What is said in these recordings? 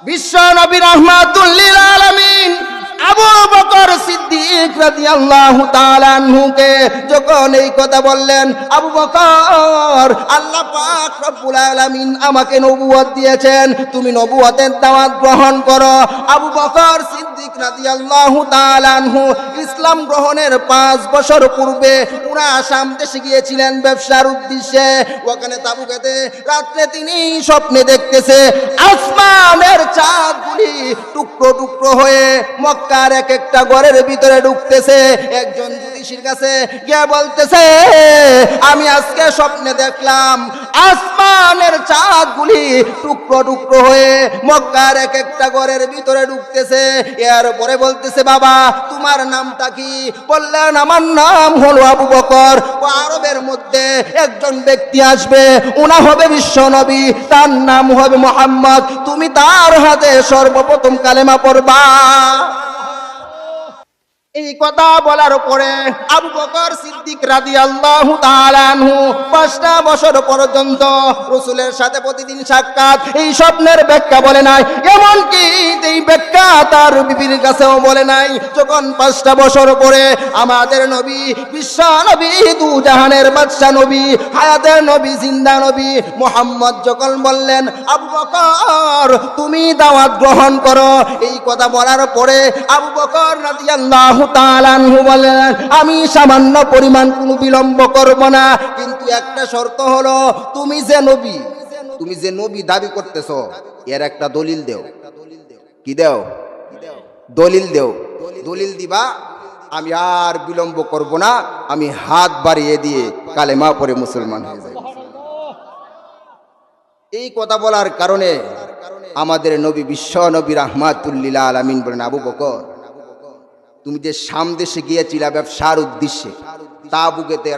বিশ্ব নবী রাহমাতুল লিল আলামিন আবু বকর সিদ্দিক রাদিয়াল্লাহু তাআলা আনহুকে যখন এই কথা বললেন, আবু বকর, আল্লাহ পাক রব্বুল আলামিন আমাকে নবুয়ত দিয়েছেন, তুমি নবুয়তের দাওয়াত গ্রহণ করো। আবু বকর সিদ্দিক রাদিয়াল্লাহু তাআলা আনহু ইসলাম গ্রহণের 5 বছর পূর্বে পুরা আসাম দেশে গিয়েছিলেন ব্যবসার উদ্দেশ্যে। ওখানে তাবুকেতে রাত্রে তিনি স্বপ্নে দেখতেছে আসমানের চাঁদগুলি টুকরো টুকরো হয়ে মক্কার এক একটা ঘরের ভিতরে ঢুকতেছে। একজন জ্যোতিষীর কাছে গিয়ে বলতেছে, আমি আজকে স্বপ্নে দেখলাম আসমানের চাঁদগুলি টুকরো টুকরো হয়ে মক্কার এক একটা ঘরের ভিতরে ঢুকতেছে। এরপরে বলতেছে, বাবা তোমার নামটা কি? বললেন, আমার নাম হলো আবু বকর। আরবের মধ্যে একজন ব্যক্তি আসবে, উনি হবে বিশ্ব নবী, তার নাম হবে মুহাম্মদ, তুমি তার হাতে সর্বপ্রথম কালেমা পড়বা। এই কথা বলার পরে আবু বকর সিদ্দিক রাদিয়াল্লাহু তাআলা আনহু 5টা বছর পর্যন্ত রাসূলের সাথে প্রতিদিন সাক্ষাৎ, এই স্বপ্নের ব্যাখ্যা বলে নাই, এমনকি এই ব্যাখ্যা তার বিবির কাছেও বলে নাই। যখন 5টা বছর পরে আমাদের নবী, বিশ্ব নবী, দু জাহানের বাদশা নবী, হায়াতের নবী, জিন্দা নবী মুহাম্মদ যখন বললেন, আবু বকর তুমি দাওয়াত গ্রহণ করো, এই কথা বলার পরে আবু বকর রাদিয়াল্লাহু তাআলা আনহু বলেন, আমি সামান্য পরিমাণ কোনো বিলম্ব করব না, কিন্তু একটা শর্ত হলো, তুমি যে নবী দাবি করতেছো এর একটা দলিল দেও। কি দেও? দলিল দেও। দলিল দিবা, আমি আর বিলম্ব করব না, আমি হাত বাড়িয়ে দিয়ে কালেমা পড়ে মুসলমান হয়ে যাব। এই কথা বলার কারণে আমাদের নবী, বিশ্ব নবী রাহমাতুল লিল আলামিন বলেন, আবু বকর তুমি যে শাম দেশে গিয়েছিলা ব্যবসার উদ্দেশ্যে, তাবুকেতে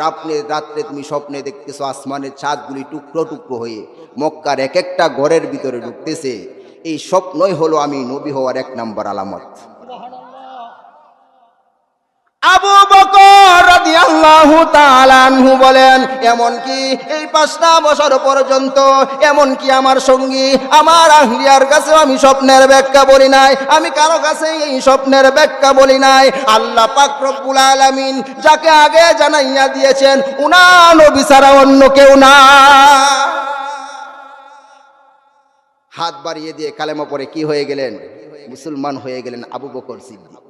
রাত্রে তুমি স্বপ্নে দেখতেছো আসমানের চাঁদগুলি টুকরো টুকরো হয়ে মক্কার এক একটা ঘরের ভিতরে ঢুকতেছে, এই স্বপ্নই হলো আমি নবী হওয়ার 1 নম্বর আলামত। আবু বকর রাদিয়াল্লাহু তাআলা আনহু বলেন, এমনকি এই 5টা বছর পর্যন্ত এমনকি আমার সঙ্গী, আমার আহলিয়ার কাছেও আমি স্বপ্নের ব্যাখ্যা বলি নাই, আমি কারো কাছে এই স্বপ্নের ব্যাখ্যা বলি নাই। আল্লাহ পাক রব্বুল আলামিন যাকে আগে জানাইয়া দিয়েছেন, উনা নবী ছাড়া অন্য কেউ না। হাত বাড়িয়ে দিয়ে কালেমা পড়ে কি হয়ে গেলেন? মুসলমান হয়ে গেলেন আবু বকর সিদ্দিক।